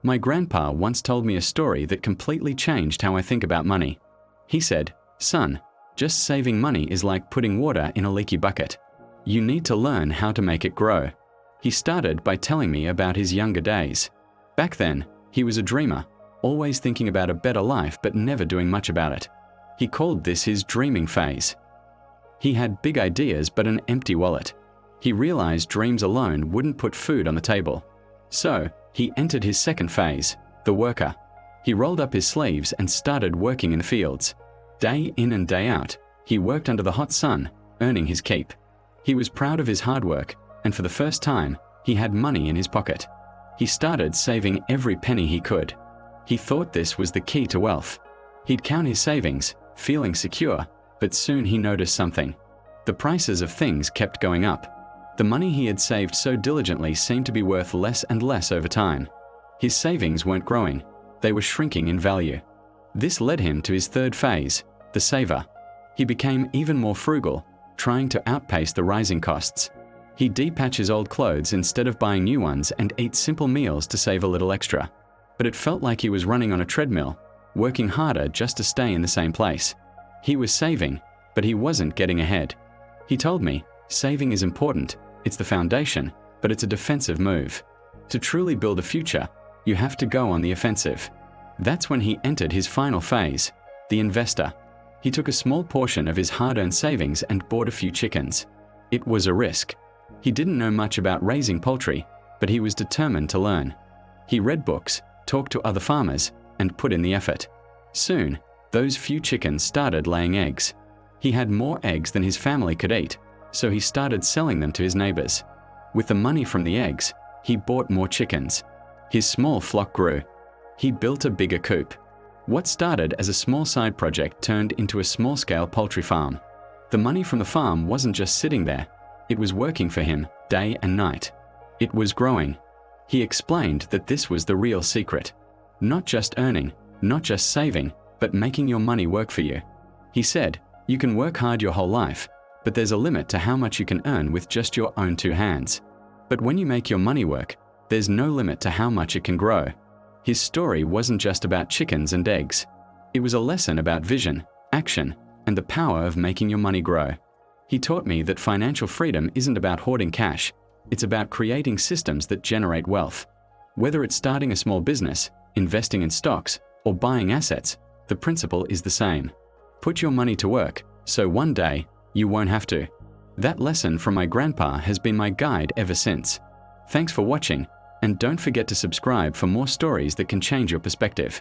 My grandpa once told me a story that completely changed how I think about money. He said, "Son, just saving money is like putting water in a leaky bucket. You need to learn how to make it grow." He started by telling me about his younger days. Back then, he was a dreamer, always thinking about a better life but never doing much about it. He called this his dreaming phase. He had big ideas but an empty wallet. He realized dreams alone wouldn't put food on the table. So, he entered his second phase, the worker. He rolled up his sleeves and started working in the fields. Day in and day out, he worked under the hot sun, earning his keep. He was proud of his hard work, and for the first time, he had money in his pocket. He started saving every penny he could. He thought this was the key to wealth. He'd count his savings, feeling secure, but soon he noticed something. The prices of things kept going up. The money he had saved so diligently seemed to be worth less and less over time. His savings weren't growing, they were shrinking in value. This led him to his third phase, the saver. He became even more frugal, trying to outpace the rising costs. He'd depatch his old clothes instead of buying new ones and eat simple meals to save a little extra. But it felt like he was running on a treadmill, working harder just to stay in the same place. He was saving, but he wasn't getting ahead. He told me, saving is important, it's the foundation, but it's a defensive move. To truly build a future, you have to go on the offensive. That's when he entered his final phase, the investor. He took a small portion of his hard-earned savings and bought a few chickens. It was a risk. He didn't know much about raising poultry, but he was determined to learn. He read books, talked to other farmers, and put in the effort. Soon, those few chickens started laying eggs. He had more eggs than his family could eat, so he started selling them to his neighbors. With the money from the eggs, he bought more chickens. His small flock grew. He built a bigger coop. What started as a small side project turned into a small-scale poultry farm. The money from the farm wasn't just sitting there. It was working for him day and night. It was growing. He explained that this was the real secret. Not just earning, not just saving, but making your money work for you. He said, you can work hard your whole life, but there's a limit to how much you can earn with just your own two hands. But when you make your money work, there's no limit to how much it can grow. His story wasn't just about chickens and eggs. It was a lesson about vision, action, and the power of making your money grow. He taught me that financial freedom isn't about hoarding cash. It's about creating systems that generate wealth. Whether it's starting a small business, investing in stocks, or buying assets, the principle is the same. Put your money to work, so one day, you won't have to. That lesson from my grandpa has been my guide ever since. Thanks for watching, and don't forget to subscribe for more stories that can change your perspective.